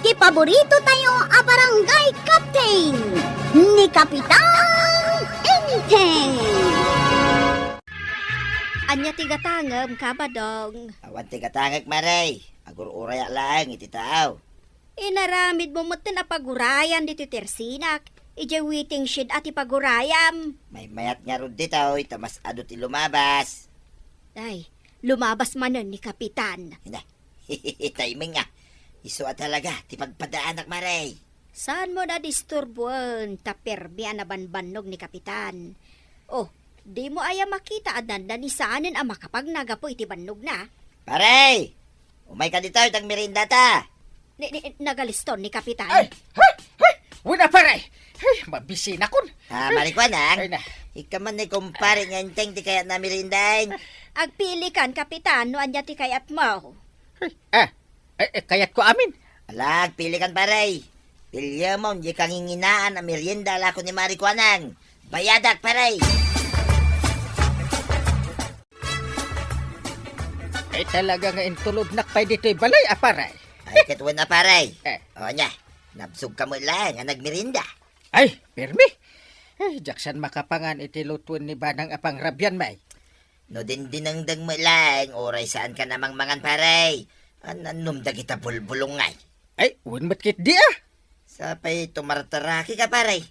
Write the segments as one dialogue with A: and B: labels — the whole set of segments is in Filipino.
A: ti paborito tayo a barangay captain ni Kapitan Enteng. Anya tigatangem kabadong.
B: Awan ti katangag maray. Agur-uraya lang iti tao.
A: Inaramid mo moten a pagurayan dito tersinak. Ije waiting shed at ipagurayam.
B: May mayat nga ron dito, tamas ado ti lumabas.
A: Ay, lumabas manon ni Kapitan.
B: Hina, timing nga. Iso at talaga, ti pagpadaanak maray.
A: Saan mo na disturbuan taperbian na banbanog ni Kapitan? Oh, di mo aya makita at dandanisanin ang makapag nagapo iti bannog na.
B: Maray! Umay ka dito, itang merinda ta.
A: Nagaliston ni Kapitan.
C: Ay! Wala pare! Ay, mabisin akon!
B: Marikwanang,
C: Ay na!
B: ikaw man ni kumpare nga inteng ti kaya na merindahin.
A: Agpili kan, Kapitan, no anya ti kayat mo.
C: Kayat ko amin!
B: Alag, pili kan paray. Pilya mo, hindi kang inginaan ang merienda lako ni Marikwanang. Bayadak paray.
C: Ay talaga nga intulog nakpay dito'y balay aparay.
B: Ay, katuwan na paray.
C: Eh.
B: O nya, nabsog ka mo lang nga nagmerinda.
C: Ay, permi! Ay, jaksan makapangan iti lutuan ni Banang apang rabyan may.
B: No din dinangdang mo lang, oray saan ka namang mangan paray. Anumdag kita bulbulong ngay.
C: Ay, unmat kit di ah!
B: Sapay tumartaraki ka paray.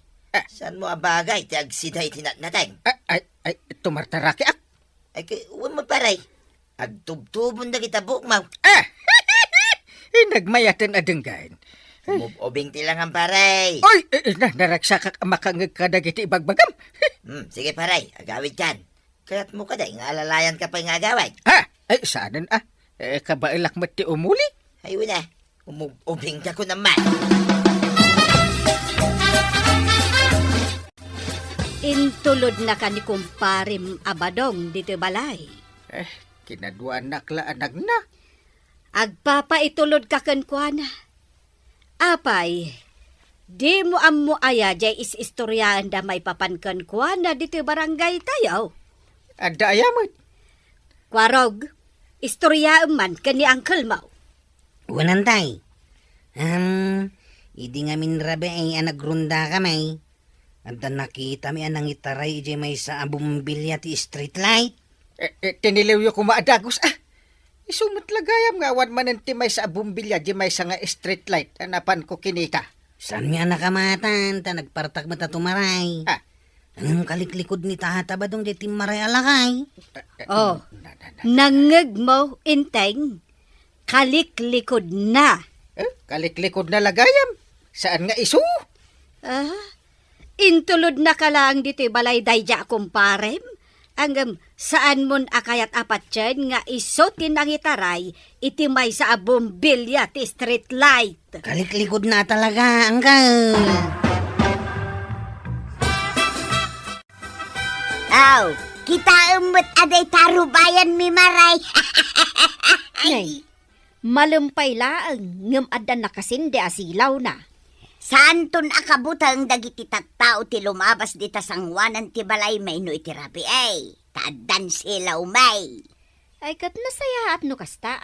B: Saan mo abagay, ti agsida itinatnateng.
C: Ay, tumartaraki ak!
B: Ay, uwan mo paray. Agtubtubon na kita bukmaw.
C: Nagmayatan adenggain.
B: Ubing tilang ang paray.
C: Oy, naraksak makangag ka dagiti ibagbagam.
B: Sige paray, agawid kan. Kaya't mo ka day, nga alalayan ka pa yung agawid.
C: Ay, saanan ah? Kabailak mo ti umuli?
B: Ay, wala. Ubing ka ko naman.
A: Intulod na ka ni kumparim abadong dito balay.
C: Kinaduan nakla anag na.
A: Agpapaitulod ka kenkwana. Apay, di mo ammo aya jay is-istoryaan da may papankan kuana dito barangay tayo.
C: Ada ayamot.
A: Kwarog, istoryaan man kani Uncle mo.
D: Wanantay. Idi nga minrabe ay anagrunda kamay. At nakita mi anang itaray ije may sa bumbilya ti street light.
C: Tiniliw ko maadagos Isumot lagayam nga awan manenti may sa bumbilya di may sa nga street light anapan ko kinika.
D: San mi anak kamatan ta nagpartak mata tumaray. Anong kaliklikod ni tata ba dong di timaray alakay?
A: Oh, nangeg mo inteng. Kaliklikod na.
C: Kaliklikod na lagayam. Saan nga isu?
A: Intulod na ka lang dito balay dayja kumparem. Anggam, saan mon akayat apat dyan nga iso tinangitaray iti may sa bumbilya ti street light.
D: Kaliklikod na talaga, anggal.
A: Aw, kita umot aday tarubayan mi maray. Nay, malumpay laang ngem adan nakasinde asilaw na. Saan ton akabutang dagiti tattao ti lumabas di tasangwanan ti balay may no iti rabi ay. Taadan sila umay. Ay kat nasaya at no kasta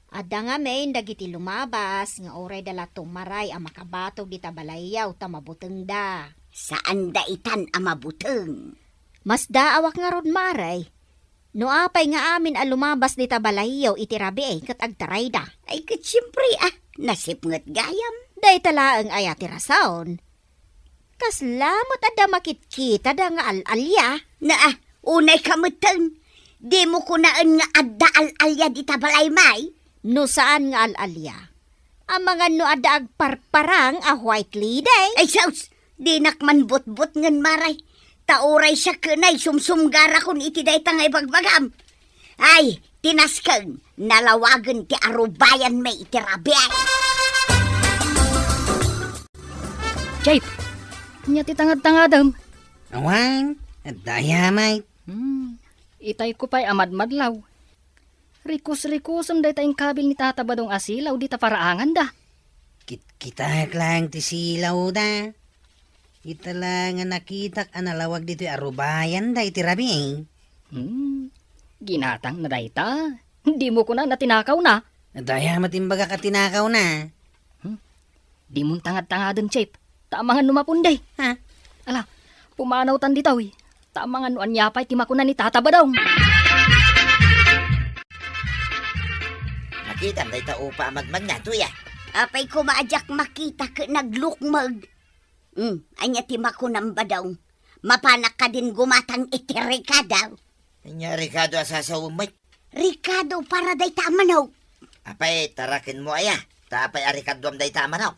A: Ada nga may dagiti lumabas nga oray dala tumaray ang makabatog di tabalayaw tamabuteng da. Saan da itan ang mabuteng? Mas daawak nga rod maray. No apay nga amin a lumabas di tabalayaw iti rabi ay kat agtaray da. Ay kat siyempre nasipngat gayam. Day talaang ayati rasaon. Kaslamot ada makit-kita da nga al-alya. Unay kamutang. Di mo kunaan nga adda al-alya di tabalay may. No saan nga al-alya? Ang mga no ada agparparang white lady. Ay saus, di nakman bot-bot ngan maray. Tauray siya kanay sumsumgara kun iti day tangay bagbagam. Ay, tinaskang nalawagan ti arubayan may iti rabiay.
E: Jape, niya ti tangad-tangadam.
D: Awan, at dayamay.
E: Itay ko pa'y amad-madlaw. Rikus-rikusam day tayong kabil ni Tata Badong asilaw di ta paraangan da.
D: Kita lang ti silaw da. Kita lang nga nakitak analawag dito arubayan da iti rabi.
E: Ginatang na day ta. Hindi mo ko na natinakaw na.
D: Daya matimbaga ka tinakaw na.
E: Di mong tangad-tangadam, Chip. Tamangan numapunday.
D: Ha?
E: Ala, pumanaw tan ditaw eh. Tamangan nuan yapay ti makunan ni Tata Badong.
B: Nakita day ta upa magmag na tuya.
A: Apay ko maajak makita ka naglukmag. Anya ti makunang ba daw? Mapanak ka din gumatang iti Ricardo.
B: Anya Ricardo asasawumit.
A: Ricardo para day tamanaw.
B: Apay tarakin mo aya. Tapay a Ricardo am day tama na.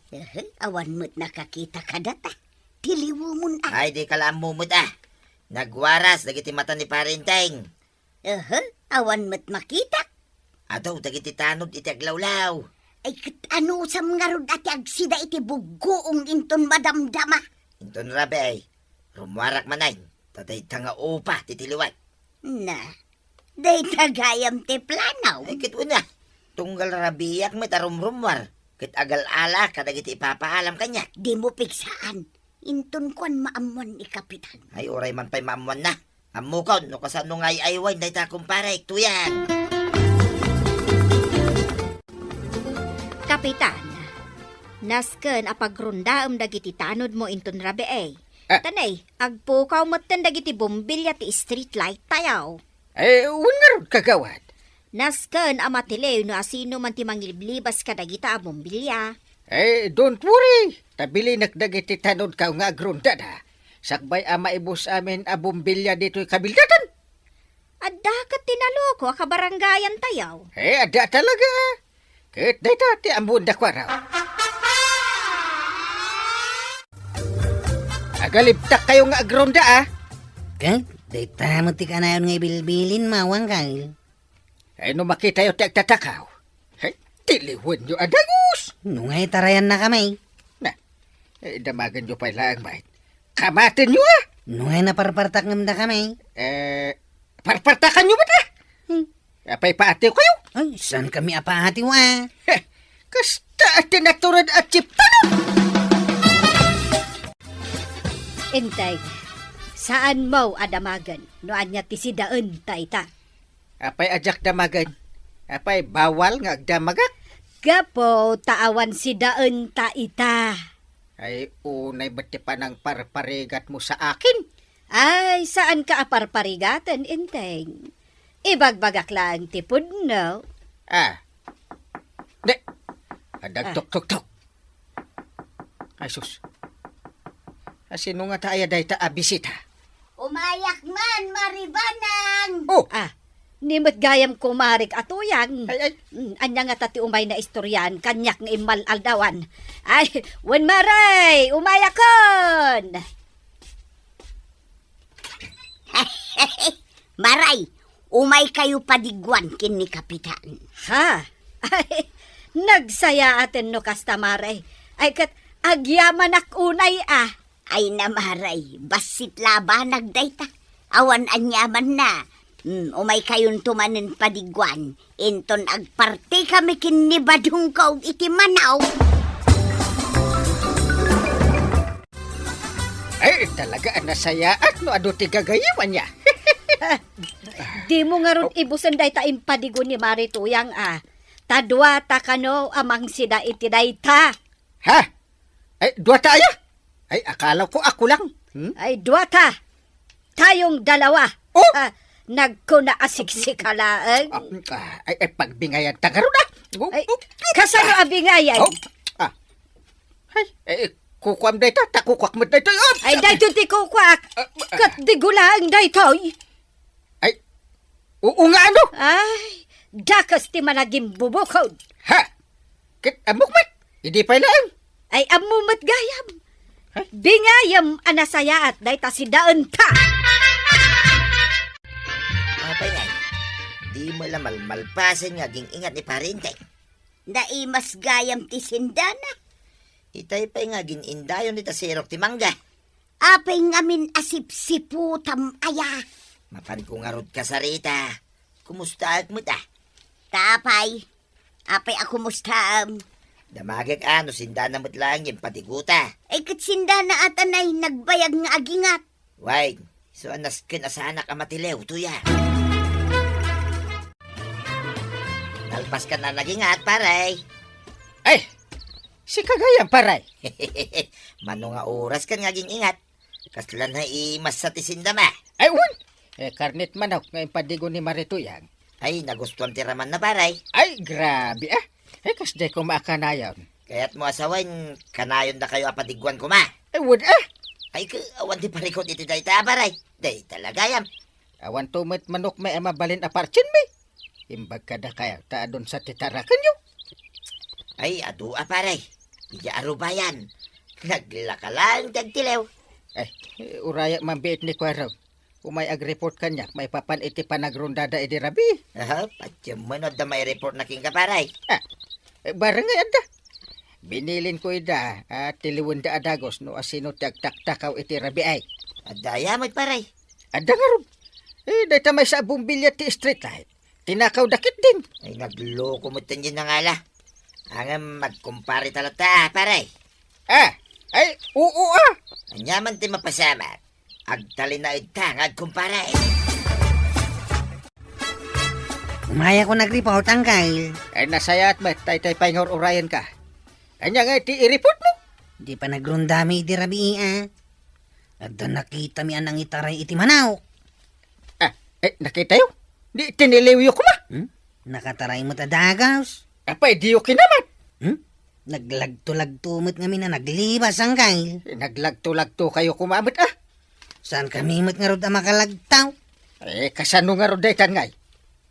A: Awan mo't nakakita ka data. Tiliwo mo na.
B: Ay di ka lang mumut Nagwaras dagiti mata ni Parinteng.
A: Awan mo't makita.
B: Adaw dagiti tanod iti aglawlaw.
A: Ay ano sa mga rod ati agsida iti bugoong inton madamdama.
B: Inton rabe ay. Rumwarak manay. Tatay tanga upa titiliwat.
A: Na, day tagayam ti planaw.
B: Ay kit una. Tunggal rabiyak may tarumrumwar. Kit agal ala kadagiti ipapaalam kanya.
A: Di mo piksaan. Inton kwan maamuan ni Kapitan.
B: Ay oray man pa'y mamuan na. Amukaw no kasano ngay ayway day ta kumpare tuyan.
A: Kapitan, nasken apagrundaam dagiti tanod mo inton rabe ay. Tanay, agpukaw mo't tan dagiti bombilya ti street light tayaw.
C: Una ron kagawad.
A: Nasken amatilew no asino man ti mangliblibas ka dagita a bombilya.
C: Don't worry. Tabili nagdagiti tanod ka nga agrundad ha. Sakbay ama ibus amin a bombilya dito'y kabildatan.
A: Adda ka tinaloko a kabarangayan tayaw.
C: Ada talaga. Ket dayta ti ambun da kwaraw. Agalibtak kayo nga agronda
D: Kag, day tamo ti kanayon nga ibilbilin mawang kal.
C: No makita yung tagtatakaw. Tiliwan nyo adagus.
D: Nungay tarayan na kami.
C: Damagan nyo pa lang, mate. Kamatin nyo
D: Nungay naparpartak ngam da kami.
C: Parpartakan nyo ba ta? Apay paati kayo.
D: Ay, saan kami apahati wa?
C: Kasta at tinaturad at chiptano.
A: Intay, saan mo adamagan no anya ti sidaan taita?
C: Apay ajak damagan. Apay bawal nga agdamagak.
A: Gapo taawan sidaan taita.
C: Ay unay bati pa ng parparigat mo sa akin.
A: Ay, saan ka aparparigatan, Inteng? Ibagbagak lang tipod, no?
C: Ne. Tok. Ay sus. Sino nga tayo dahi ta abisita?
A: Umayak man, maribanang!
C: Oh!
A: Nimot gayam kumarik atuyang.
C: Ay.
A: Anya nga tati umay na istoryan, kanyak nga imal aldawan. Ay, wan maray, umayakon! Maray, umay kayo padigwan kin ni Kapitan. Ha? Ay, nagsaya atin no kasta maray. Ay kat agyaman ak unay Ay na maray, basit laban nagdayta. Awan anyaman na. Umay kayon tumanin padigwan. Inton agparti kami kin ni Badung kaog iti manaw.
C: Ay, talaga nasaya at no ado ti gagayaman niya.
A: Di mo nga ron ibusan day ta impadigo ni Marituyang Tadwa ta kano amang sida iti dayta.
C: Ha? Ay, dua tayo? Ay, akala ko ako lang.
A: Ay, dwa ta. Tayong dalawa.
C: Oh!
A: Nagkuna asiksikalaan.
C: Ay, pagbingayan tagaro na.
A: Ay, kasano abingayan?
C: Ay, kukwam day ta, takukwak mo day ta.
A: Ay, dayto ti kukwak. Kat di gulaang daytoy.
C: Ay, nga ano?
A: Ay, dakas ti managing bubukod.
C: Ha? Kit amukmat, hindi pa lang.
A: Ay, amumat gayam. Bingayam anasaya at dayta si daan ta.
B: Apay ngay. Di mo lang malpasin nga ging ingat ni Parinteng.
A: Naimas gayam ti sindana.
B: Itay pa'y nga ginindayon ni tasirok ti mangga.
A: Apay ngamin asip-siputam aya.
B: Mapan ko nga rod ka sa rita. Kumusta at mo ta?
A: Tapay, apay ako mustam.
B: Damagag sinda na mo't lang yung patiguta.
A: Ay kat sindana at anay nagbayag nga agingat.
B: Why? So anas kin asanak ang matilew, tuya. Nalpas ka na nagingat, paray.
C: Ay, Si kagayam paray.
B: Mano nga oras kan nga ingat. Kaslan na imas sa tisindama.
C: Ay, un! Karnit manok nga impadigo ni Marituyang.
B: Ay, nagustuhan ti raman na paray.
C: Ay, grabe kasday ko maakanayon.
B: Kaya't mo asawain, kanayon na kayo apadigwan ko ma.
C: Ay, wood
B: Ay, awan ti parikot iti day ta paray. Day talaga yam.
C: Awan tumit manok may amabalin aparchin may. Imbag ka na kaya taadon sa titarakan nyo.
B: Ay, adu paray. Iya arubayan. Naglakalang tagtilew.
C: Ay, uraya mambiit ni Kwaraw. Umay ag-report kanya, may papan iti panagrundada iti rabi.
B: Aha, patyamanod na may report na king kaparay.
C: Barangay ada. Binilin ko ida at tiliwan da adagos no asino tagtaktakaw iti rabi ay.
B: Adaya mo't paray.
C: Ada nga ron. Dahita may sa bumbilya ti street light. Tinakaw dakit din.
B: Ay, nagloko mo tanyan na nga la. Ang magkumpare talata, paray.
C: Ay, oo
B: Anyaman ti mapasama. Agtali na itang agkumpare.
D: Umaya ko nag-report, Uncle.
C: Ay, nasaya at may tay pangor orayan ka. Anya nga iti i-report mo.
D: Di pa nagrundami iti rabi, At doon nakita mi anang itaray iti manaw.
C: Nakita yun? Di tiniliwyo ko ma.
D: Nakataray mo tadagaws.
C: Apay, di yun kinaman.
D: Naglagto-lagtumot nga mi na naglibas, Uncle.
C: Naglagto-lagto kayo kumamit
D: Saan kami mat nga rod makalagtaw?
C: Kasano nga ron daytan ngay?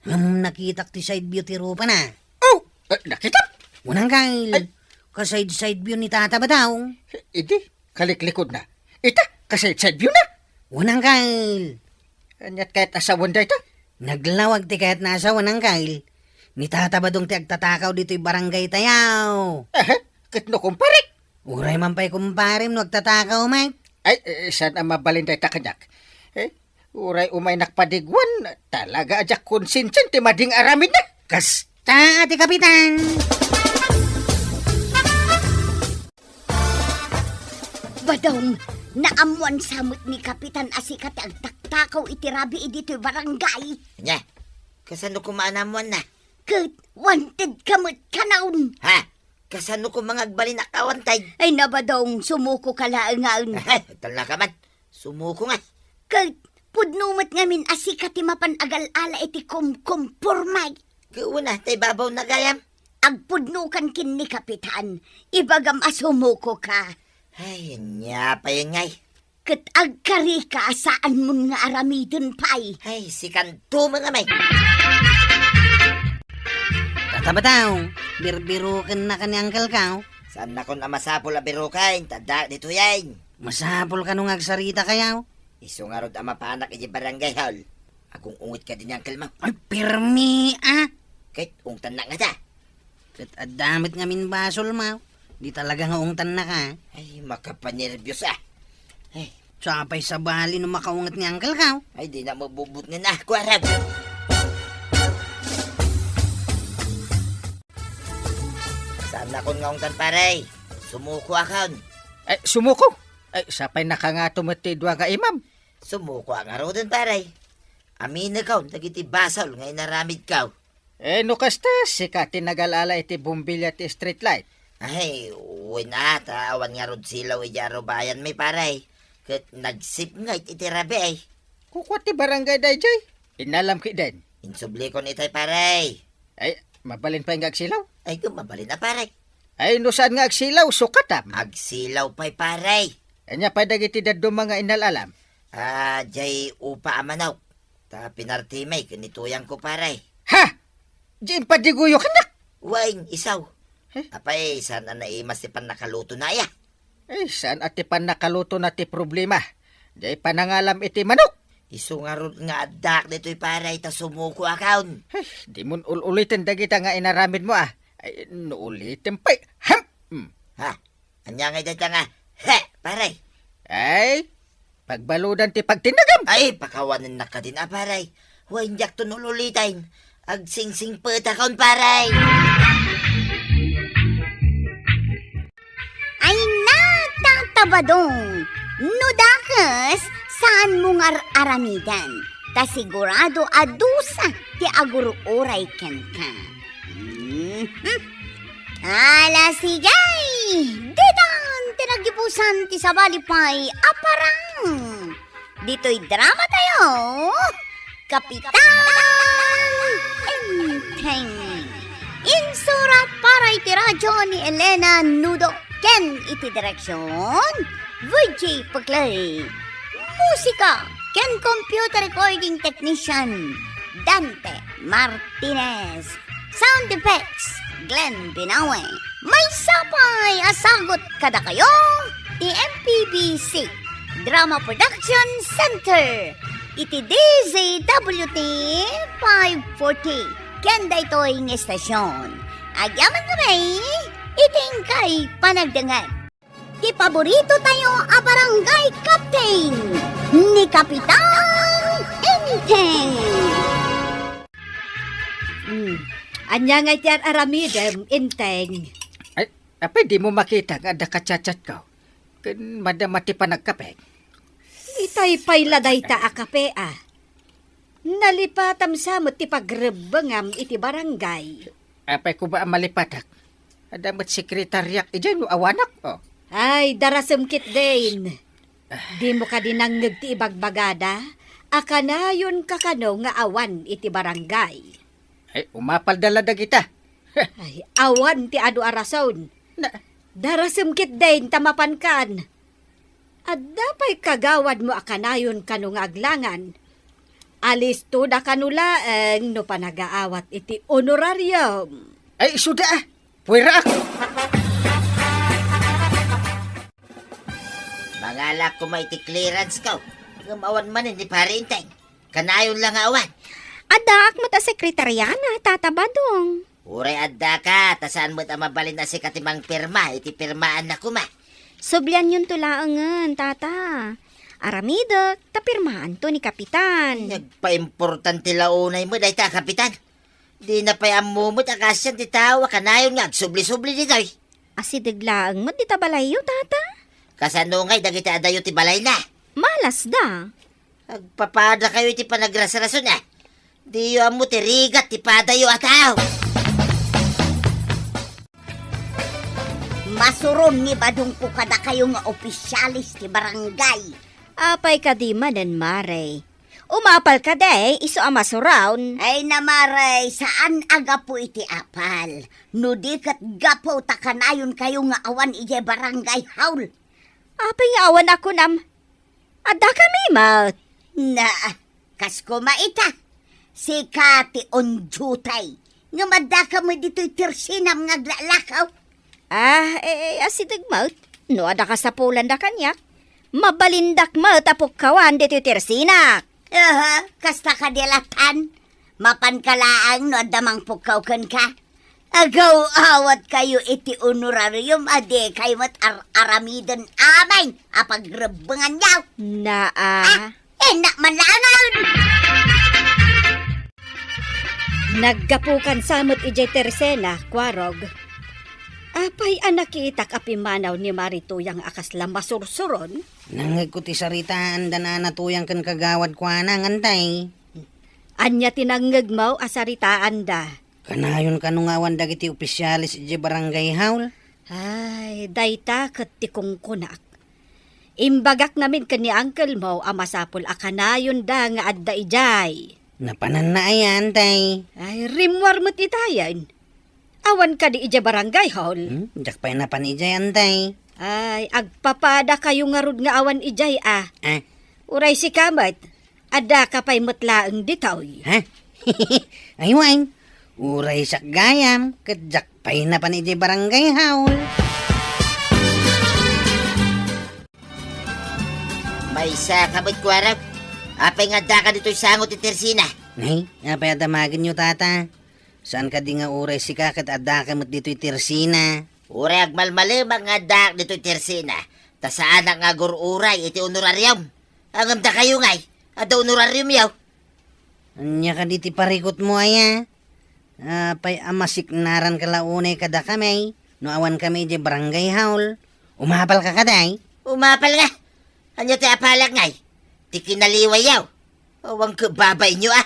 D: Nakita ti side view ti rupa na.
C: Oh, nakita?
D: Unang Kyle.
C: Ay.
D: Kaside view ni tata ba daw?
C: Idi, kaliklikod na. Ita, kasi side view na.
D: Unang Kyle.
C: Anyat kahit asawan dayta.
D: Naglawag ti kahit nasa unang Kyle. Ni tata ba dong ti agtatakaw dito'y barangay tayaw?
C: Kitno kumpare.
D: Uray man pa'y kumparim no agtatakaw, Mike.
C: Ay, saan ang mabalin dayta kanyak? Uray umay nakpadigwan. Talaga ajak konsinsin ti mading aramid na.
D: Kasta, ati kapitan.
A: Badong, naamuan samot ni Kapitan Asikat ang taktakaw iti rabi dito'y barangay.
B: Anya, kasano kumaanamuan na?
A: Kat, wanted kamot kanaon.
B: Ha? Kasano ko mga agbalin na kawantay?
A: Ay nabadong, sumuko ka laangaon.
B: Tala ka man. Sumuko nga.
A: Kat, pudnumot ngamin Asikat ti mapan agal-ala iti kumkumpurmay.
B: Kauna, tay babaw na gayam.
A: Agpudnukan kin ni Kapitan, ibagam asumuko ka.
B: Ay, anya pa yan ngay.
A: Kat agkari ka saan mo nga aramidon pay.
B: Ay, si Kanto mga may.
D: Tata ba daw? Birbirukan na ka ni Uncle Kao.
B: Saan na ko na masapol a birukain? Tada dito yan.
D: Masapol ka nung agsarita kayaw.
B: Iso nga rod ama panak iti barangay hall. Akong ungit ka din yung kalma.
D: Ay, pirmi,
B: Kahit ungtan na nga ta.
D: Kat adamit nga min basol, Mau. Di talaga nga ungtan na ka.
B: Ay, makapanervyos Ay,
D: Sapay sa bali nung makaungat ni Uncle Kao.
B: ay di na mabubut nga na. Kuwarag. Saan na kon nga ungtan paray? Sumuko akon.
C: Ay, sumuko. Ay, sapay nakangatumutidwa ka imam.
B: Sumuko ang arodin paray. Amin na kaw, nagiti basal ngay naramid kaw.
C: No kasta, sikatin nagalala iti bumbilya ti street light.
B: Ay, uwi na, awan nga rod silaw ijaro bayan may paray. Kat nagsip nga iti rabi ay.
C: Kukwat ti barangay dayjay. Inalam ki din.
B: Insubli ko ni tay paray.
C: Ay, mabalin pa yung agsilaw.
B: Ay, kumabalin na paray.
C: Ay, no saan nga agsilaw, sukatam.
B: Agsilaw pa'y paray.
C: Anya pa dagiti daddo mga inalalam.
B: Jay upa amanaw. Ta pinartimay, kanituyang ko paray.
C: Ha! Diyan pa diguyo ka na.
B: Wain, isaw. Apay, saan na naimas si pan nakaluto na ya?
C: Ay, saan ati pan nakaluto na ti problema? Diyan pa nangalam iti manok.
B: Iso nga ron nga adak dito'y paray, ta sumuko akaon.
C: Ay, di mo ulitin dagita nga inaramid mo Ay, nuulitin pa.
B: Ha? Anya nga dito nga, he, paray.
C: Ay, pagbaludan ti pagtinagam.
B: Ay, pakawanan na ka din paray. Wain jak to nululitain. Agsingsing peta kaon paray.
A: Ay natatabadong, nudakas saan mo nga aramidan. Ta sigurado adusa ti aguruuray ken ka. Ala sigay! Kapusan ti sabalipay aparang. Dito'y drama tayo. Kapitan Enteng. Insurat para iti radyo ni Elena Nudo. Ken iti direksyon VJ Paglay. Musika ken computer recording technician Dante Martinez. Sound effects Glenn Binawe. May sapay asagot kada kayo ti MPBC Drama Production Center. Iti DZWT 540. Kenda ito'y ng estasyon. Agyaman kami, iting kay panagdangan. Ti paborito tayo a barangay captain ni Kapitan Enteng.
F: Anya nga itiyan aramidem, Inteng.
C: Ay, pwede mo makita nga ada kacachat ka. Kan madamati pa nagkape.
F: Itay payladay ta akape ah. Nalipatam sa mo ti pagrebengam iti barangay.
C: Apay ko ba ang malipatak? Ada mat sekretaryak, ijan mo awanak oh.
F: Ay, darasem kit din. Di mo ka dinangag ti ibagbagada, akanayon kakano nga awan iti barangay.
C: Ay, umapal daladag kita.
F: Ay, awan ti adu arason.
C: Na,
F: Darasem kit din tamapan kan. At dapay kagawad mo akanayon kano nga aglangan. Alis to da kanulaeng no panagaawat iti honorarium.
C: ay, suda ah. Puwera ako.
B: Mangalak ko may clearance ko. Gumawan man ni pare Inteng. Kanayon lang awan.
A: Adak mo ta sekretariana, tatabadong.
B: Uray adda ka, tasaan mo't mabalin na si katimang pirma, iti pirmaan na kuma.
A: Soblian yun tulaangan, tata. Aramidok, tapirmaan to ni Kapitan.
B: Nagpa-importante launay mo, dahi ta, kapitan. Di na pa amumot, akasyan ti tawa, kanayon nga, subli-subli dito eh.
A: Asidaglaang mo, di tabalayo, tata.
B: Kasanungay, dagiti adayo ti balay na.
A: Malas da.
B: Agpapada kayo iti panagrasarason ah. Di yo amo ti rigat, ti padayo ataw.
A: Masuron ni badong po kada kayo nga opisyalis ti barangay.
F: Apay ka di manen mare. Umapal ka day, iso amasorawn.
A: Ay namaray, saan aga po iti apal? No di kat gapo takanayon kayo nga awan ije barangay haul.
F: Apay nga awan ako nam. Ada kami maut.
A: Na, kasko maita. Si Kati Onjutay. Nga madaka mo dito'y tirsinam nga glalakaw.
F: Asidag maut. No, ada ka sa pulan da kanyak. Mabalindak maut apok kawan dito tersinak.
A: Kasta ka dilatan. Mapankalaang no adamang pukawkan ka. Agaw awat kayo iti honorarium ade kayo mat aramidan amay apagrebengan yaw. Enak manlangan.
F: Naggapukan samot ijay tersena, kwarog. Apay anak itak apimanaw ni Marituyang akas masursuron.
D: Nangag ko ti saritaan da na natuyang kan kagawad kwa na ngantay.
F: Anya tinangag mo asaritaan da.
D: Kanayon kanungawan dagiti opisyalis iti barangay haul.
F: Ay, dayta ket ti kungkunak. Imbagak namin kani uncle mo amasapol akanayon da nga adda ijay.
D: Napanan na ayan, tay.
F: Ay, rimwar mo't itayan. Awan ka di ija barangay hall.
D: Jak pa'y napan ijayan, tay.
F: Ay, agpapada kayo nga rod nga awan ijay ah. Uray si kamat, ada ka pa'y matlaang ditaw.
D: Ha? Aywan, uray sak gayam, kadyak pa'y napan ijay barangay haul.
B: May isa kabot kwarag. Apay nga da ka dito'y sangot ti Tersina.
D: Nay, apay adamagin nyo, tata. Saan ka di nga uray si kakat adakamot dito'y Tersina?
B: Uray agmalmalimang nga da dito'y Tersina. Ta saan nga gururay iti honorarium. Angam da kayo ngay. Ada honorarium yaw.
D: Anya ka diti parikot mo aya. Apay amasiknaran ka launay kada kamay. No awan kami di barangay haul. Umapal ka kaday.
B: Umapal nga. Anya ti apalak ngay. Ti kinaliway yaw. Awang kababay nyo ah.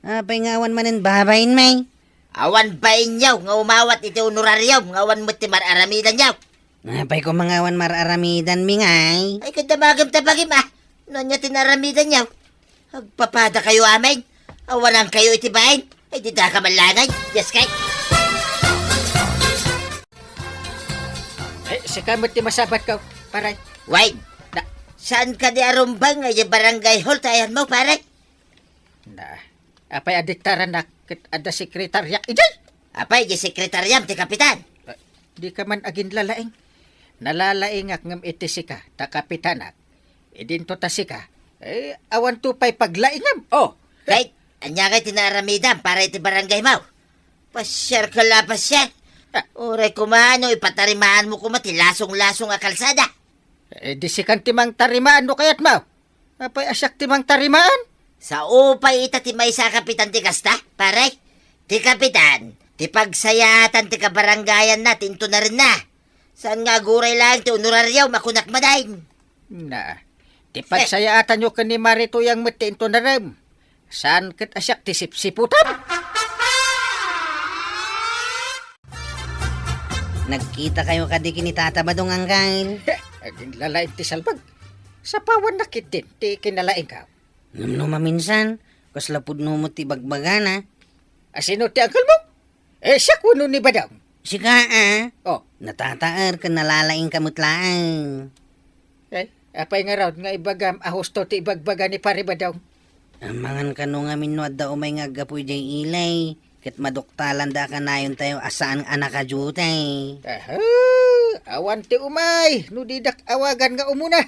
D: Apay nga awan manin babayin may.
B: Awan bain yaw nga umawat iti honorarium. Nga awan mo ti mararamidan yaw.
D: Apay ko mga awan mararamidan mi ngay.
B: Ay, kadamagam-tabagim Nonya tinaramidan niyaw. Agpapada kayo amin. Awanan kayo itibain. Ay, di da ka malangay. Yes, kay.
C: Si kamot ti masabat ka, paray.
B: Wait. Saan ka di arumbang ay barangay hall tayan mo, pare?
C: Na, apay adiktaran na kit ada sekretarya. Ijay!
B: Apay, di sekretaryam ti kapitan.
C: Di ka man agin lalaing. Nalalaing ak ngam iti sika, ta kapitanak. Idinto ta sika. Awan tupay paglaingam. Oh,
B: Right? Anya kay tinaramidan para iti barangay mo. Pasyar ka lapas siya. Oray kumano, ipatarimaan mo kumati lasong-lasong a kalsada.
C: di sikan timang tarimaan no kayat mau. Apay asyak timang tarimaan?
B: Sa upay itatimay sa kapitan ti kasta, pare. Ti kapitan, ti pagsayatan ti kabarangayan natin to na rin na. Saan nga guray lang ti honoraryaw makunak madain.
C: Na, di pagsayaatan nyo ka ni Marito yang matiin to na rin. Saan kat asyak ti sipsiputan?
D: Nagkita kayo kadiki ni Tata Badong Angkal.
C: Aging lalain ti salbag. Sa pawan nakitin, ti kinalaing ka.
D: No maminsan, kaslapod no mo ti bagbagana.
C: Asino ti angkal mo? Siya kuno ni Badong.
D: Sika
C: Oh,
D: natataar ka nalalaing kamutlaan.
C: apay nga raw nga ibagam ahusto ti ibagbaga ni Pare Badong.
D: Amangan ka no nga minuad da umay nga gapoy jay ilay. Kat maduktalan da ka nayon tayo asaan anak ka jutay.
C: Awan ti umay, no didak awagan nga umuna.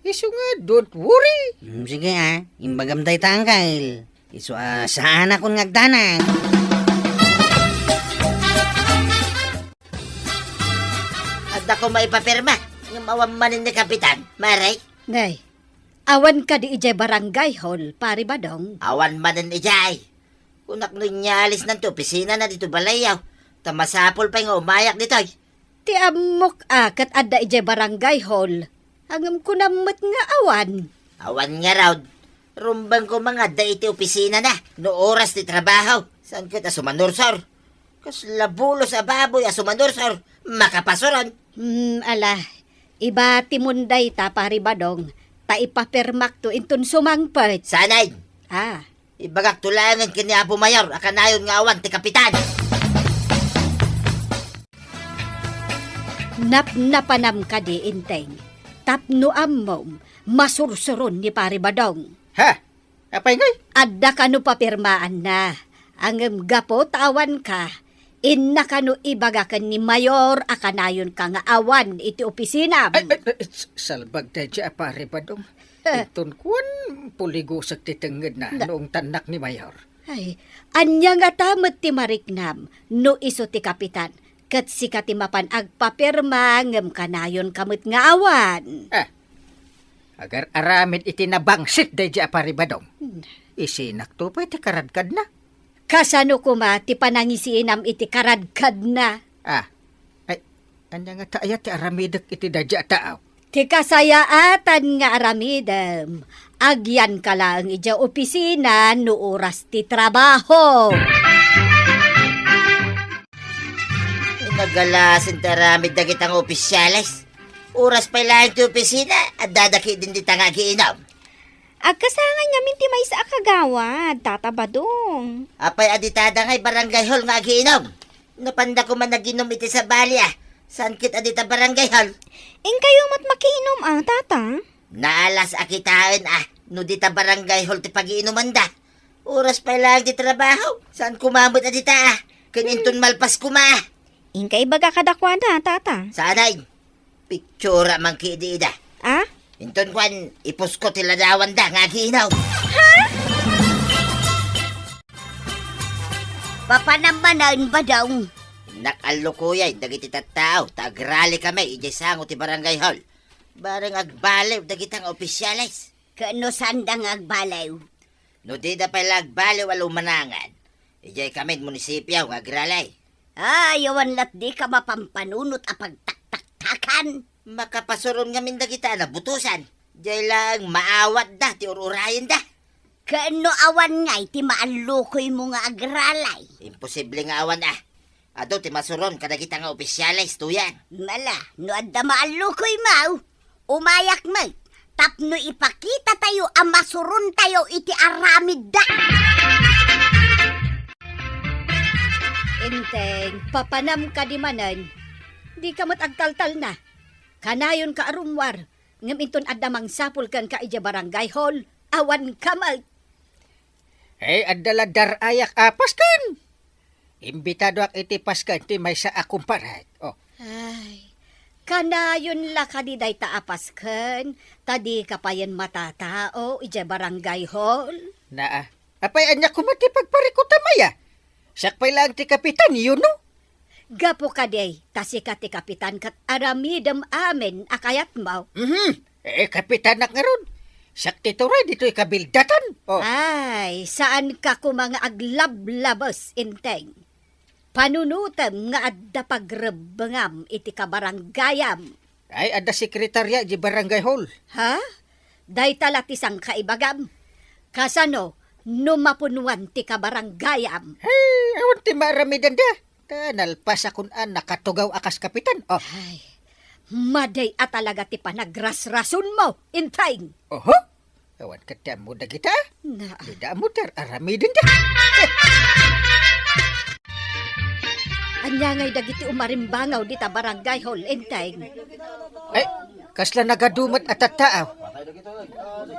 C: Isu nga, don't worry.
D: Sige imbagam tayo tangkal. Isu saan akong ngagdanan.
B: At ako maipapirma. Ng mawamanin ni kapitan, maray.
F: Nay, awan ka di ijay barangay hall, pare Badong.
B: Awan manin ijay. Kunak nun nyalis ng opisina na dito balayaw. Tamasapol pa nga umayak dito.
F: Ti amok kat adda ijay barangay hall. Hangam ko namat nga awan.
B: Awan nga raw. Rumbang ko mga da iti opisina na. No oras ti trabaho. Saan kita sumanursor? Kas labulos a baboy a sumanursor. Makapasoron.
F: Ala, iba timunday ta pare Badong. Ta ipapirmak to intun sumangpet.
B: Sanay. Ibagak tulangan kini Apo Mayor. Akanayon nga awan ti kapitan.
F: Napanam ka di inteng. Tapno amom, masursuron ni pare Badong.
C: Ha? Apay ngay?
F: Adda ka no papirmaan na. Ang gapo tawan ka. Inna ka no ibagakan ni Mayor akanayon ka nga awan iti opisina.
C: Salbag tayo dya, Pare Badong. Itun kuwan, puligusag titenged na noong tanak ni Mayor.
F: Ay, anya nga tamat ti mariknam, no iso ti kapitan, kat si katimapan agpapirma ngem kanayon kamut nga awan.
C: Agar aramid iti nabangsit day dya, Pare Badong. Isinak to pa iti karadkad na.
F: Kasano kuma ti panangisiinam iti karadkad na.
C: Ay, anya nga taaya ti aramidak iti dadya taaw.
F: Ti kasayaatan nga aramidem, agyan ka lang ija opisina no oras ti trabaho.
B: Nagalasin taramid na kitang opisyalis. Oras pa lang ti opisina at dadaki din di tanga giinom.
A: Agkasangan ngamin ti may sa akagawad, Tata Badong.
B: Apay aditada nga'y barangay hall nga giinom. Napanda ko man naginom iti sa balya. Saan kit adita barangay hall?
A: Kayo mat makiinom Tata.
B: Naalas akitain no dita barangay hall ti pagiinuman da. Oras pa lang di trabaho. Saan kumamot adita Kinintun malpas kuma.
A: Kay baga kadakwada, Tata.
B: Sanay. Pictura man kiidi da. Inton kwan, ipos ko tiladawan da nga giinaw.
A: Papanambanan ba daw?
B: Nakalo kuyay, dagiti tattao, tagrali kami, ijay sango ti barangay hall. Barang agbalew, dagitang opisyalis.
A: Kano sandang agbalaw?
B: No di da pala agbalew alumanangan. Ijay kami munisipyo, agralay.
A: Yawan lat di ka mapampanunot a pagtaktaktakan.
B: Makapasuron nga mindagita na butusan. Ijay lang maawat da, ti ururayan da.
A: Kano awan ngay, ti maalukoy mo nga agralay.
B: Imposible nga awan Ado ti masuron kadagita nga opisyalis tuyan.
A: Mala, no adda maalukoy mau. Umayak mo. Tapno ipakita tayo ang masurun tayo iti aramid da.
F: Inteng, papanam ka di manan. Di ka matagtaltal na. Kanayon ka arumwar. Ngam inton adamang sapul kan ka ija barangay hall. Awan ka mag.
C: Ay, adala darayak apas kan. Imbitado ak iti paskan ti may sa akong paray. Oh,
F: Ay, kanayon la ka di day taapas kan. Tadi ka pa yan matatao ija barangay hall.
C: naa. Apay anya kumati pagparikuta maya. Sakpay lang ti kapitan, yun no?
F: Gapo ka day, tasi ka ti kapitan kat aramidam amin akayat mo.
C: Kapitan nak nga ron. Sakti to rin, dito'y kabildatan. Oh,
F: Ay, saan ka ko mga aglablabos, inteng? Panunutem nga adda pagrebengam iti kabaranggayam.
C: ay, ada sekretarya di barangay hall.
F: Ha? Day talatisang kaibagam. Kasano, numapunuan ti kabaranggayam.
C: Hey, awan ti maramidan da. Nalpas akong nakatugaw akas kapitan. Oh,
F: Ay, maday at talaga ti panagrasrason mo, inteng.
C: oho. Awan ka mo da kita.
F: Na,
C: Dida mo tar aramidin da.
F: anya ngay dagiti umarimbangaw di ta barangay hall, inteng.
C: Ay, kasla nagadumat at tataaw.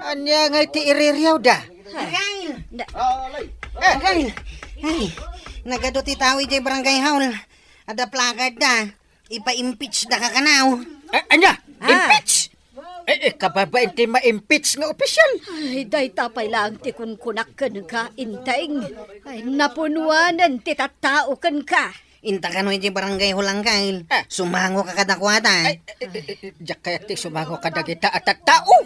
C: Anya nga ti iriryaw da.
F: Na,
D: Ay, nagado ti tao ijay barangay hall. Ada placard da. Ipa-impeach da ka kanaw.
C: Anya, impeach! Kababain ti ma-impeach nga opisyal.
F: ay, day tapay lang ti kunkunak ka, inteng. Ay, napunuanan ti tattao ka.
D: Inta ka no ijay barangay hall ang kail.
C: Ah.
D: Sumango ka kadakwata.
C: Diyak kaya ti sumango kadagita at tao.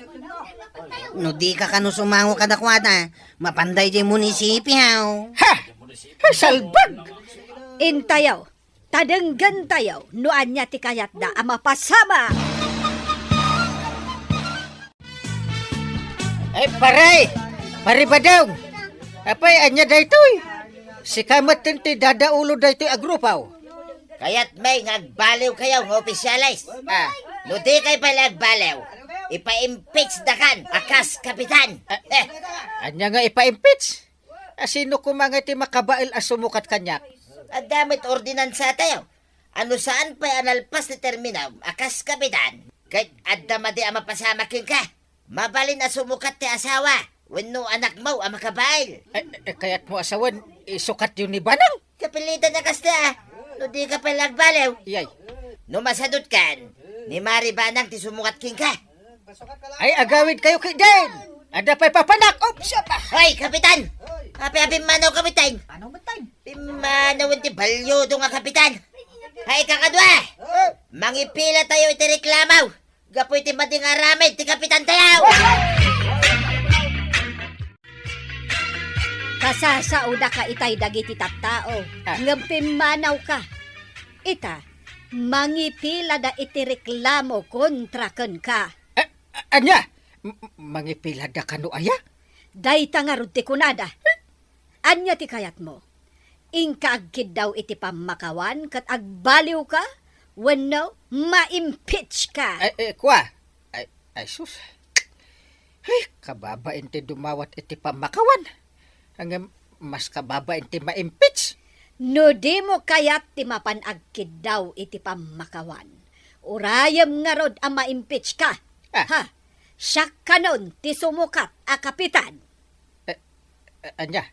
D: No di ka kano sumango kadakwata. Mapanday ijay munisipyo.
C: Ha! Salbag!
F: Intayaw, tadenggan tayaw, nuan niya ti kayat da ama pasama.
C: Ay, paray! Paribadaw! Apay, anya daytoy. Si kamat ti dadaulo daytoy agrupaw.
B: Kayat may ngagbaliw kayo ng opisyalis. No di kay pala nagbaliw. Ipa-impeach da kan, akas kapitan.
C: Anya nga ipa-impeach? Sino kumanga ti makabail as sumukat kanyak?
B: At damit ordinansa tayo. Ano saan pa analpas ni terminaw, akas kapitan. Kahit adda di ama pasamakin ka. Mabalin na sumukat ti asawa. Wenno anak mo ang makabail.
C: Kaya't mo asawan, isukat yun ni Banang.
B: Kapilitan na kasta. No di ka pala nagbaliw.
C: Iyay.
B: No masadot kan, ni Mari Banang ti sumukat king ka.
C: Ay, agawid kayo kay Den. Ada pa'y papanak. Siya pa.
B: Hoy, kapitan! Happy manaw, kapitan!
C: Ano matay?
B: Pimanaw ti balyo do nga kapitan! Hay kakadwa! Mangipila tayo iti reklamaw! Gapoy ti mading aramid ti kapitan tayaw!
F: Kasasauda ka itay dagiti tattao, ngam manaw ka. Ita, mangipila da iti reklamo kontra ken ka.
C: Anya? Mangipila da kano aya?
F: Day tangarod ti kunada. Anya ti kayat mo? Ingka agkid daw iti pamakawan kat agbaliw ka? Wenno, ma-impeach ka.
C: Kwa? Ay, sus. Ay, kababain ti dumawat iti pamakawan. Hanggang mas kababain ti ma-impeach.
F: No di mo kayat ti mapanagkid daw iti pamakawan. Urayam nga rod ang ma-impeach ka. Ha? Siya kanon ti sumukat a kapitan.
C: Anya?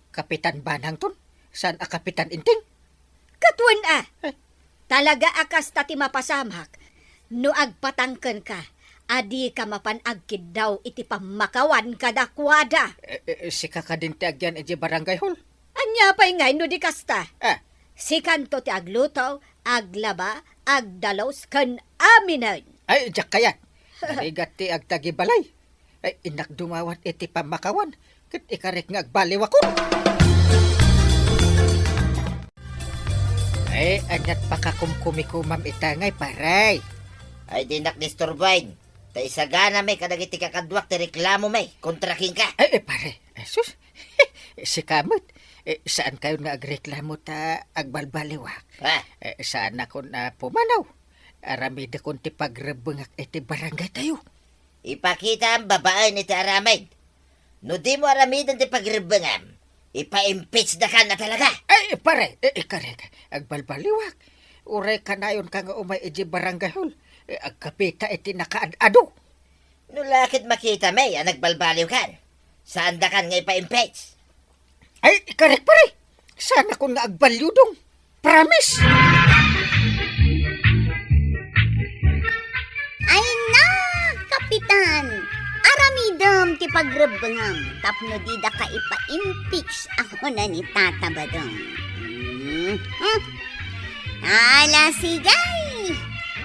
C: Kapitan Banang ton? Saan a kapitan inting?
F: Katwan talaga akas ta ti mapasamak. No agpatangken ka, adi ka mapanagkid daw iti pamakawan kadakwada.
C: Si kakadin ti agyan iti barangay hall.
F: Anya pa'y ngay no di kasta.
C: Ah,
F: Si kanto ti agluto, aglaba, agdalos, kan aminan.
C: ay, diyak kayat. Narigat ti agtagibalay. Ay, inak dumawat iti pamakawan. Kat ikarik nga agbaliw ako. Ay, anyat pakakumkumikumam itangay, paray.
B: Ay dinak disturbain. Ta isagana may kadagiti kakadwak ti reklamo may kontra king ka.
C: Ay, pare. Ay, sus. Si kamot. Saan kayo nga agreklamo ta agbalbaliwak?
B: Ha?
C: Saan ako na pumanaw? Aramid akong ti pagrebengak iti barangay tayo.
B: Ipakita ang babae ni ti Aramid. No di mo aramidan ti pagribangam, ipa-impeach na ka na talaga.
C: Ay, pare, karek, agbalbaliwak. Uray ka na yun ka nga umay iti barangay hall. Agkapita iti nakaadado.
B: No lakit makita may, nagbalbaliw kan. Saan da kan nga ipa-impeach?
C: Ay, karek pare. Sana ko nga agbalyo dong. Promise.
A: Ay na, kapitan! Aramidam ti pagrebengam, tapno di da ka ipa-impeach ako na ni Tata Badong. Ala sigay!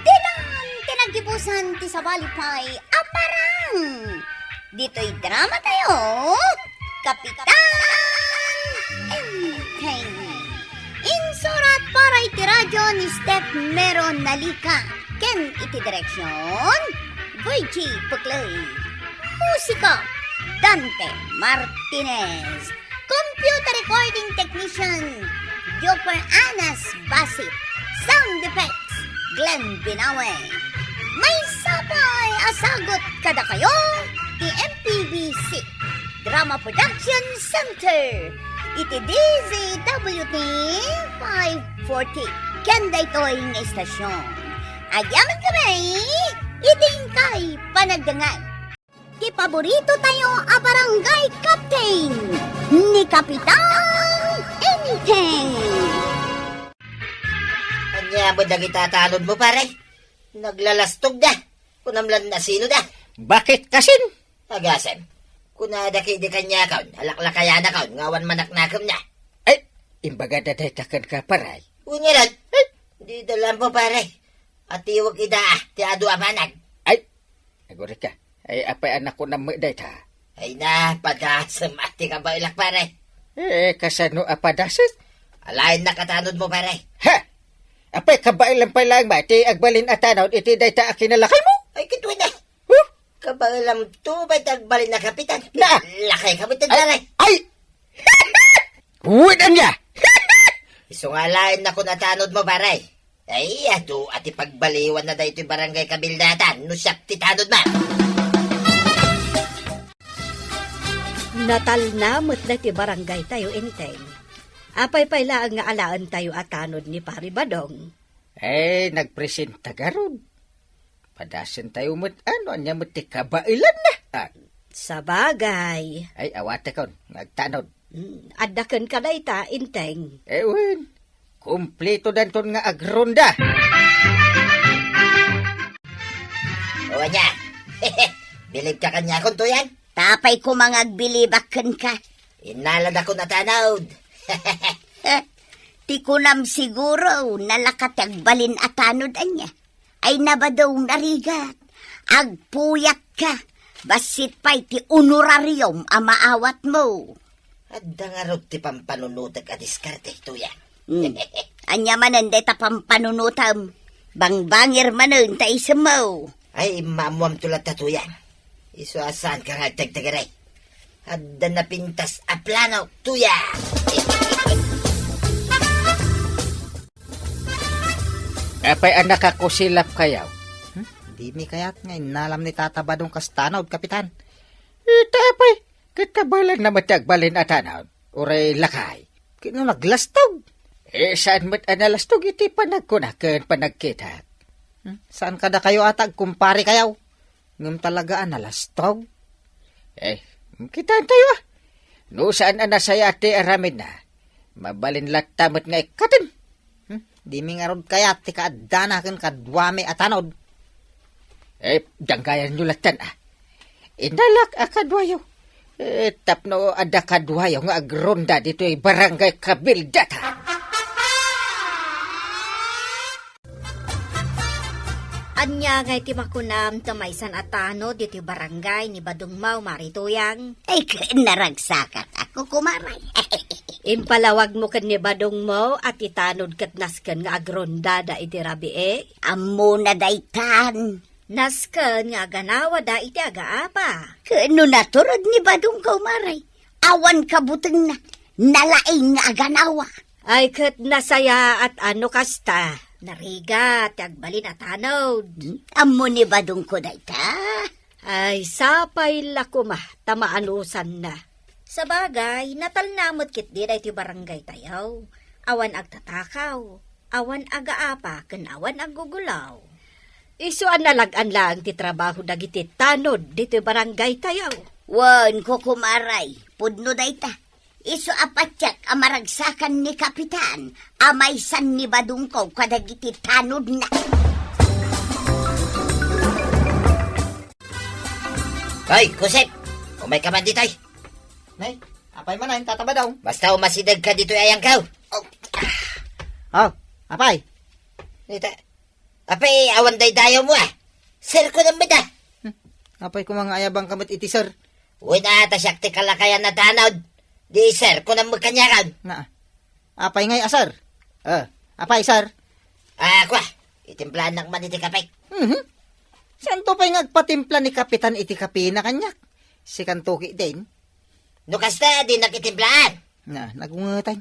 A: Dilan tinagibusan ti sabalipay, aparang! Dito'y drama tayo, Kapitan Enteng! Insurat para iti radyo ni Steph Meron Nalika, ken iti direksyon, Virgie Puclay. Musika, Dante Martinez. Computer recording technician, Joper Anas Basit. Sound effects, Glenn Binawe. May sapay asagot kada kayo, ti MPBC Drama Production Center. Iti DZWT 540. Kanda ito'y ng estasyon. Agyaman kami, iting kay panagdangan. Ti paborito tayo a barangay captain ni Kapitan Enteng.
B: Anya mo na kitatanod mo, pare? Naglalastog da. Kunamlan na sino da.
C: Bakit kasin?
B: Agasem. Kunada kay di kanya kaon, alaklakaya na kaon, ngawan manaknakam na.
C: Ay, imbaga dadaytakan ka paray.
B: Unyaran, di dalam po, pare. At iwag ida, ti adu amanag.
C: Ay, naguri ka. Ay, apay anak ko na dayta.
B: Ay na, padasam ati ka ba ilak, pare?
C: Kasano apadasit?
B: Alain na katanod mo, pare.
C: Ha? Apay kabailan pa lang ba? Iti agbalin atanaw, iti dayta akinalakay mo?
B: Ay, kitwin na.
C: Huh?
B: Kabalam to, ba't agbalin na kapitan?
C: Na!
B: Lakay kapitan, pare.
C: Ay! Uwitan niya!
B: Isungalain na ko natanod mo, pare. Ay, ato, ati pagbaliwan na da ito'y barangay kabildatan. No siyak titanod ma.
F: Natalnamot na ti barangay tayo, Enteng. Apay pailaan nga alaan tayo atanod ni Pari Badong.
C: Nagpresenta garod. Padasin tayo mo't anya mo't ti kabailan na.
F: Sa bagay.
C: Ay, awate kon, nagtanod.
F: Adakan ka na ita, Enteng.
C: Ewan, kumpleto danton nga agronda.
B: O anya, bilib ka kanya kung to yan.
A: Tapay ko mga agbilibakan ka.
B: Inalad ako natanod.
A: Ti kunam siguro nalakat agbalin atanod anya. Ay nabadaw narigat. Agpuyak ka. Basit pa'y ti honorarium amaawat mo.
B: Adda nga rod ti pampanunutag a diskarte ito yan.
A: Anya manan ta pampanunutam. Bangbangir manan ta isa mo.
B: Ay, mamuam tulad tato yan. Isuasan ka nga tagtagaray. Adda na pintas a plano tuya.
C: Apay anak ako silap kayaw.
G: Di mi kayat nga inalam ni Tata Badong kastanod, Kapitan.
C: Tapay, katabalan na matagbalin atanaw. Uray lakay.
G: Kino naglastog.
C: Saan mo't analastog iti panagkunakan panagkita?
G: Saan kada kayo atag kumpari kayaw? Ngam talaga nalastog.
C: Kitaan tayo ah. No saan anasaya ati aramid na. Mabalin latamot nga ikatin.
G: Di mi nga rod kayat ti kaadanakan kadwame atanod.
C: Danggayan nyo latan ah. Inalak akadwayo. Tapno ada kadwayo nga agronda dito'y barangay kabildata.
F: Anya ngay ti makunam tamaysan atano diti barangay ni Badong Mau Marituyang.
A: Ay naragsakat ako kumaray.
F: Impalawag mo kan ni Badong Mau at itanod kat nasken nga agronda da iti rabie.
A: Amo na daytan.
F: Nasken nga ganawa da iti agaapa.
A: Kano naturod ni Badong kaumaray. Awan kabuteng na. nalaing nga ganawa.
F: Ay kat nasaya at ano kasta. Nariga, tagbalin at hanod.
A: Amo ni badong ko dayta.
F: Ay sapay lakuma, tamaanusan na.
A: Sa bagay, natalnamot kit di dahi ti barangay tayaw. Awan agtatakaw, awan agaapa, ken awan aggugulaw.
F: Isuan nalagan lang ti trabaho dagiti tanod dito barangay tayaw.
A: Wan ko kumaray, pudno dayta. Iso apatyak amaragsakan ni Kapitan, amaysan ni badungkaw kadagiti tanod na.
B: Hoy, Kusep! Umay ka man ditoy.
G: Nay, apay man ay tataba daw.
B: Basta umasidag ka dito ayang kaw.
G: Oh, apay.
B: Dito. Apay, awan dayo mo ah. Sir ko naman da.
G: Apay ko mga ayabang kamot iti sir.
B: Uy na ata siya ti kalakayan na tanod. Di sir, ko naman kanyakan.
G: Na. Apay ngay asar. Apay sir.
B: Kwa, itimplahan ng man iti kapay.
G: Saan to pa'y ngagpatimpla ni Kapitan iti kapi na kanyak? Si Kantuki din.
B: Nukasta, di nakitimplahan.
G: Na, nagungatay.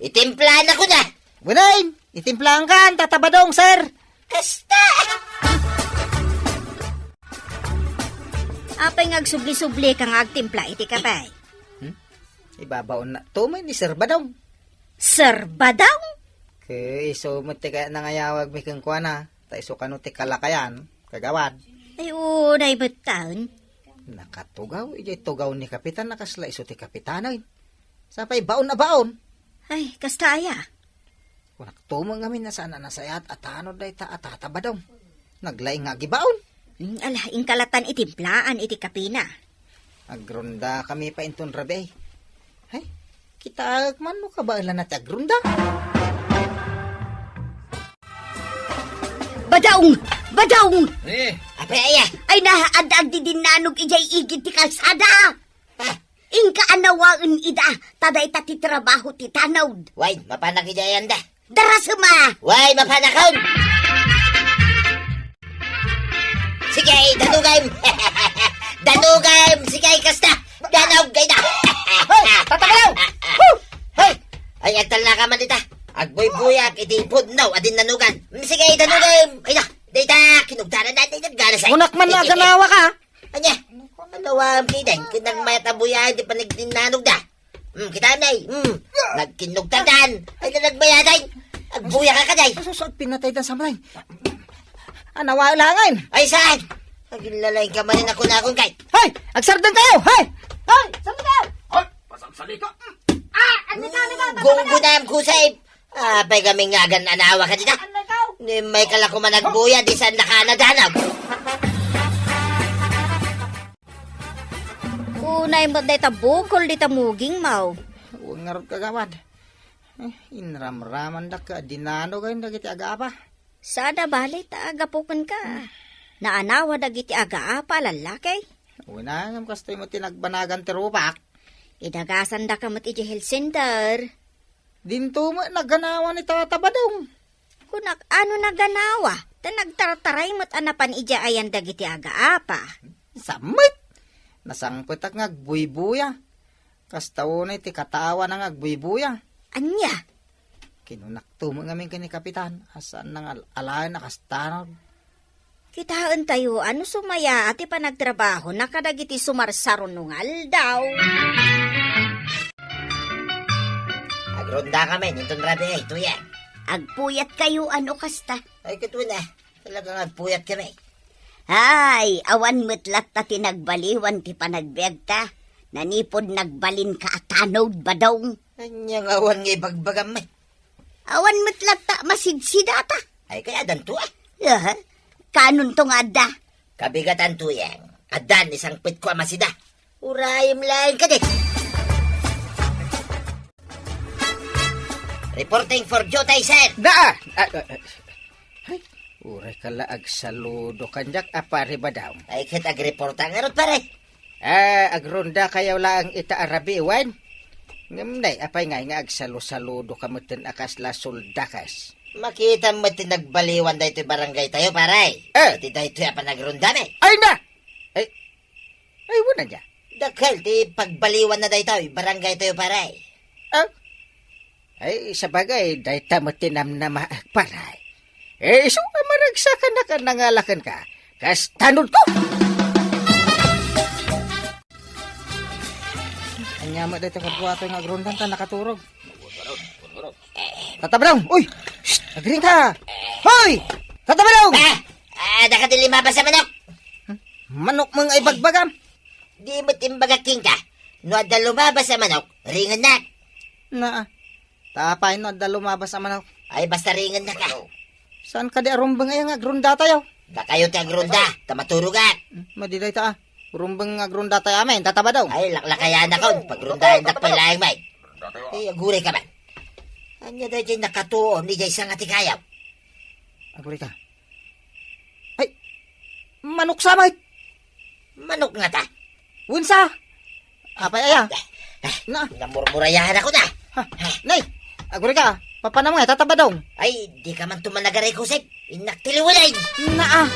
B: Itimplahan ako na.
G: Bunayin, itimplahan ka, tataba dong sir.
B: Kasta!
A: Apay ngagsubli-subli kang agtimpla iti kapay.
G: Ibabaon na. Tumay ni sir ba daw?
A: Sir Badang?
G: Kay so muti kaya nangayawag may kang kuana. Ta iso kanu ti kalakayan, kagawad.
A: Ay unay bataon.
G: Nakatugaw, ijay tugaw ni Kapitan nakasla iso ti Kapitanoy. Sapay baon na baon.
A: Ay, kastaya.
G: Kung naktumang kami na sana nasayat at tanod day ta atataba daw. Naglaing nga gibaon.
A: Ala, ingkalatan itimplaan iti kapina.
G: Agronda kami pa inton rabi. Ay, kita man mo kabailan na ti agronda.
A: Badaong! Badaong!
B: Apay aya.
A: Ay nahaadag di dinanog ijay igid ti kalsada. Ingka anawaan ida, taday ti trabaho ti tanawd.
B: Way, mapanak ijayan da.
A: Darasuma!
B: Way, mapanakaon. Sige, danugay. Danugay, sige, kasta. Danaw, gay na.
G: Tatagalaw!
B: Hoy! Ay, agtal na ka man dita. Agboy-buyak, iti pudnaw, adin nanugan. Sige, danugay. Ay na, dita, kinugtaran natin yung gana sa'yo.
G: Munak man na ganawa ka.
B: Anya, anawam kiday, kinang mayatabuyan, di pa nagdinanog da. Kita na nagkinugtaran. Ay na nagbayaday. Agbuya ka kaday.
G: Susod pinatay na sa malay. Anawa langan.
B: Ay, saan? Agilalain ka man ako na akong kay.
G: Hay! Agsardan tayo! Hay!
B: Hoy! Saan ka? Hoy! Pasagsali ka! Gunggunam kusay. Pay kaming ngagan anawa ka dita. Ni may kalako man nagbuya, di saan nakanadanag.
A: Unay mo day tabukol di tamuging mau.
G: Huwag nga rin kagawad. Inramraman da ka. Dinano kayo nagiti aga-apa.
A: Sada bali taagapukan ka. Naanawa dagiti aga-apa lalaki.
G: Una, ngam kastoy mo tinagbanagan ti rupak.
A: Idagasan da ka mat iti health center.
G: Dinto mo naganawa ni tatabadong.
A: Kunak ano naganawa? Ta nagtartaray mat anapan ija ayan dagiti aga-apa.
G: Samit! Nasangpit ak ngagbuy-buya. Kastaunay ti katawa na ngagbuy-buya.
A: Anya?
G: Kinunakto mo ngamin kini Kapitan. Asan nang alay na kastanod.
A: Kitaan tayo, ano sumaya ati pa nagtrabaho, nakadagiti sumarsarunungal daw.
B: Agronda kami, nitong rabi ay tuyan.
A: Agpuyat kayo, ano kasta?
B: Ay, kito na. Talagang agpuyat kami.
A: Ay, awan mutlat ta tinagbaliwan ti panagbiag ta. Nanipod nagbalin ka atanod ba daw?
B: Anyang awan nga ibagbagam may.
A: Awan mutlat ta masidsidata.
B: Ay, kaya danto ah.
A: Kanon tong ada.
B: Kabigatan tuyang. Adan isang pit ko amasida. Urayim lang ka di. Reporting for duty, sir.
G: Da! Ay, uray kalaag saludo kanyak apari ba daw?
B: Ay, kitag-reporta nga ron pare.
G: Agronda kayaw lang ita arabi iwan. Ngamday, apay nga agsalu-saludo kamutin akas la soldakas.
B: Makita mo tinagbaliwan da ito barangay tayo, pare. Iti da ito pa nagrunda me.
G: Ay na! Ay, wala niya.
B: Daghel, ti pagbaliwan na daytoy, barangay tayo paray.
C: Ah? Ay, sa bagay, dayta mo tinam na maagparay. So, maragsakan na ka, nangalakan ka. Kas tanod ko! Anya mo dito kadbuato nga agrundan ta nakaturog. Tatabalaw! Uy! Shh! Nagring ka! Hoy! Tatabalaw!
B: Nakadilima ba sa manok?
C: Manok mga ibagbagam!
B: Di mo timbagaking ka. No ada lumabas sa manok, ringan na.
C: Na, tapay no, da lumabas sa manok.
B: Ay basta ringan na ka.
C: Saan ka di arumbang ay nga agrunda tayo?
B: Da kayo ti agronda, tamaturugat.
C: Madiday ta ah. Arumbang agrunda tayo amin, tataba daw.
B: Ay laklakayan na kaon, pagrundahin na pailayang may. Ay aguray ka man. Anya da dyan nakatuon, ni dyan isang atikayaw.
C: Aguri ka. Ay! Manok samay!
B: Manok nga ta.
C: Unsa? Apay aya. Na,
B: Namurmurayahan ako na.
C: ha, nay! Aguri ka, papanam nga, tataba daw.
B: Ay, di ka man tumanagaray kusip. Inaktiliwalay.
C: Na ah!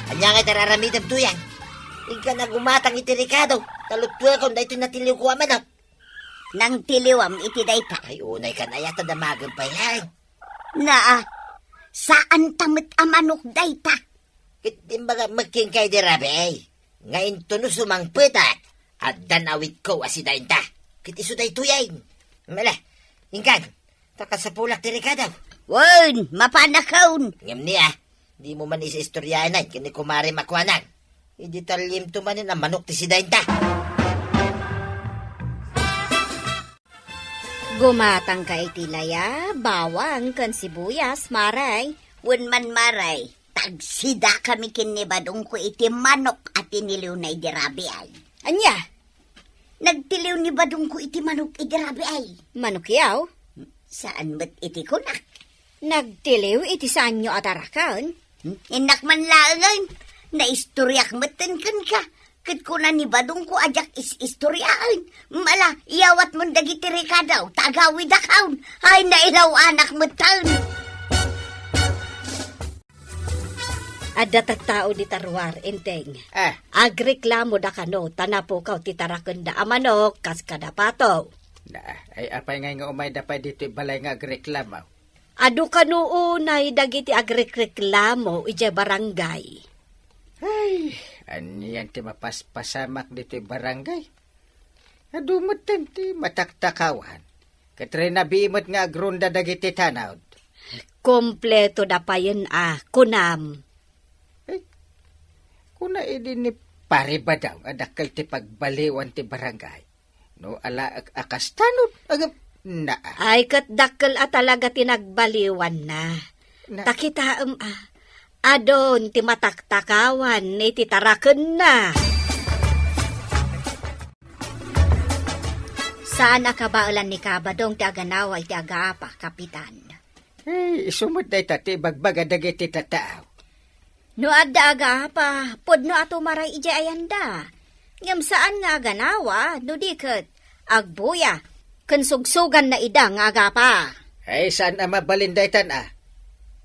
B: Anya nga tararamitab to yan. Ika na gumatang iti Ricardo. Talutwa ko na ito natiliw ko manok.
A: Nang tiliwam iti dayta.
B: Ay, unay ka na yata damagan pa yan.
A: Na, saan tamit amanok dayta?
B: Kitimbaga magking kay di rabi ay. Ngayon to no sumangpitat. At danawit ko asidayin ta. Kitiso day tuyain. Mala, ingkan. Taka sa pulak ti Ricardo.
A: Wen, mapanakaon.
B: Ngam niya, di mo man isa istoryahan ay. Kini kumari makwanan. Iditalim to manin ang manok ti sidayin ta.
A: Gumatang ka iti laya, bawang kan sibuyas, maray.
F: Wen man maray, tagsida kami kinibadong ko iti manok at iniliw na idirabi ay.
A: Anya,
F: Nagtiliw ni badong ko iti manok idirabi ay.
A: manok yaw,
F: Saan ba't iti ko na?
A: nagtiliw iti saan nyo atarakan.
F: Inak man laangan, na istoryak matan kan ka. Kat ko na ni badong ko ajak istoryaan. Mala, iyawat mo dagiti Ricardo, tagawid akaon. Ay, nailaw anak matan.
A: Adda tagtao di tarwar, enteng.
C: Ah,
A: Agreklamo da kano, tanapo kaw titarakon da amanok, kas kadapato.
C: na, ay apay nga umay dapay dito balay nga agreklamaw.
A: Adu kano unay dagiti agreklamo ije barangay.
C: Ay, aniyan ti mapaspasamak dito barangay. Adumot ti mataktakawan. Katry nabimot nga agrunda dagiti tanawd.
A: Kompleto da pa yun kunam.
C: Kuna idin ni pare ba daw, adakal ti pagbaliwan ti barangay. No, ala akas tanod. Agam, na,
A: Ay kat dakkel at talaga tinagbaliwan na.
C: na,
A: Takitaam adon ti mataktakawan ni titaraken na. Saan akabaulan ni Kabadong ti aganawa iti agaapa, kapitan?
C: ay, sumod na ti bagbaga dagiti tataaw.
A: No adda agaapa, podno ato maray ije ayanda. Ngam saan nga aganawa, no diket, agbuya, kansugsugan na ida nga agapa.
C: Ay, saan ang mabalindaytan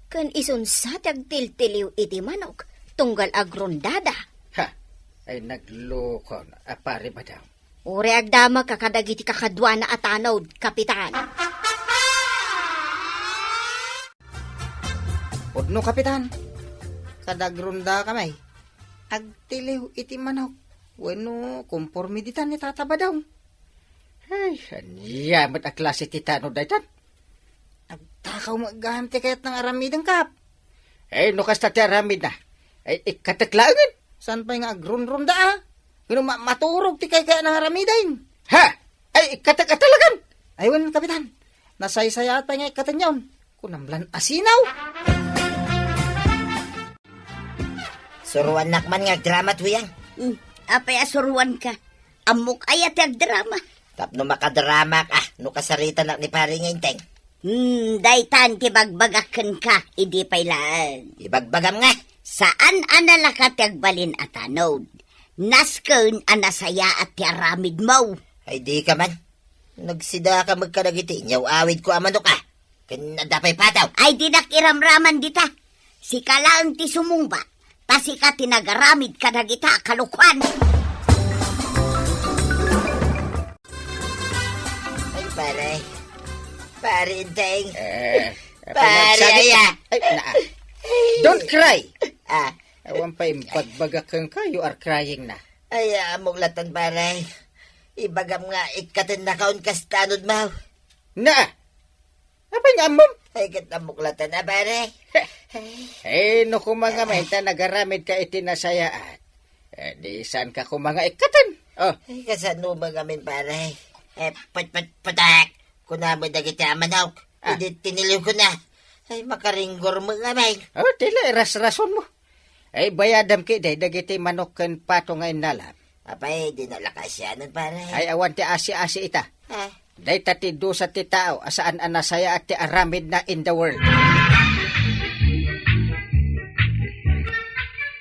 A: Kan isunsa tagtiltiliw iti manok, tunggal agrondada.
C: Ha, ay naglukon, apari ba daw?
A: Uri agdama kakadagiti kakadwa na atanod, kapitan.
C: Udno, kapitan. Kadagrunda kamay. Agtiliw iti manok. Wano, kumpormiditan ni tataba daw. Ay, aniyamat a klase ti tanod daytan. Agtakaw magganti kayat ng aramidang kap. Ay, no kasta ti aramid na. Ay, ikataklaangin. Saan pa nga agrunrunda Kino maturog ti kaya ng aramidain. Ha? Ay, ikatagalagan. Aywan, kapitan. Nasaysaya pa nga ikatanyaw. Kunamlan asinaw.
B: Suruan nakman nga drama tuyang.
F: Apay asuruan ka. Amok ayat ang drama.
B: Tapno makadrama ka, no kasarita na ni pare nga inteng.
F: Daytan ti bagbagakan ka, idi pailaan.
B: Ibagbagam nga.
F: Saan analaka ti agbalin atanod? Naskon anasaya at ti aramid mo.
B: Ay di ka man. Nagsida ka magkadagiti, nyaw awid ko amano ka. Kanadapay pataw.
F: Ay di nakiramraman dita. Si kalaang ti sumumba.
A: Tasi ka tinagaramid ka na kita, kalukwan.
B: Ay, pare. Pare, Inteng.
G: Pare,
B: Pare, aya.
G: Ay, naa. Don't cry.
B: Ah,
G: Awan pa yung pagbagakang ka, you are crying na.
B: ay, muglatan, pare. Ibagam nga, ikatin na kaon kastanod, mau.
G: Na! Apay nga mom?
B: Ay, katamuklatan na, pare.
G: Eh, no kung mga menta nagaramid ka itinasayaan. Di saan ka kung mga ikatan? Oh,
B: Ay, kasano ba gamin, pare? Patak. Kunamay na kita manawk. Hindi tiniliw ko na. Ay, makaringgor mo gamay.
G: oh tila, ras-rason mo. Ay, bayadam ki, dagiti manok kan pato nga inalap.
B: Apay, di nalakas yan, pare.
G: Ay, awan ti asi-asi ita.
B: Ah,
G: Day tati do sa ti tao, asaan anasaya at ti aramid na in the world.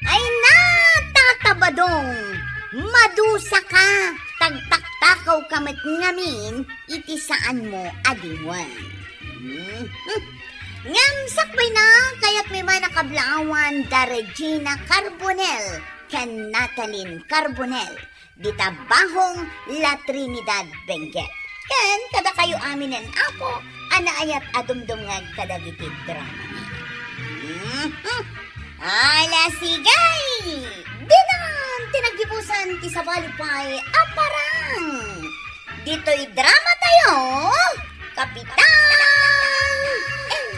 A: Ay na, tatabadong! Madusa ka! Tagtaktakaw kamit ngamin, iti saan mo adiwan. Ngam sakbay na, kaya't may manakablawan da Regina Carbonell, ken Natalie Carbonell, dita bahong La Trinidad Benguet. Ken, kada kayo aminin ako, anaayat adumdumngag kadagiti drama ni. Ala sigay! Dinan, tinagibusan ti sabalipay aparang. Dito'y drama tayo, Kapitan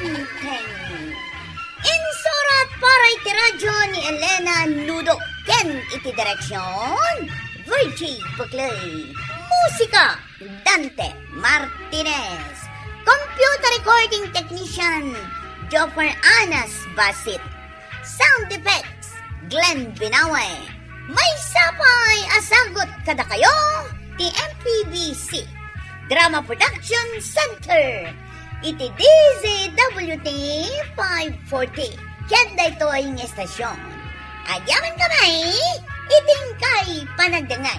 A: Enteng. Insurat para iti radyo ni Elena Ludo. Ken iti direksyon, Virgie Buckley. Musika, Dante Martinez. Computer recording technician, Joffer Anas Basit. Sound effects, Glenn Binawe. May sapay asagot kada kayo, ti MPBC. Drama Production Center. Iti DZWT 540. Kenda ito ay estasyon. Agyaman kamay, iting kay panagdangay.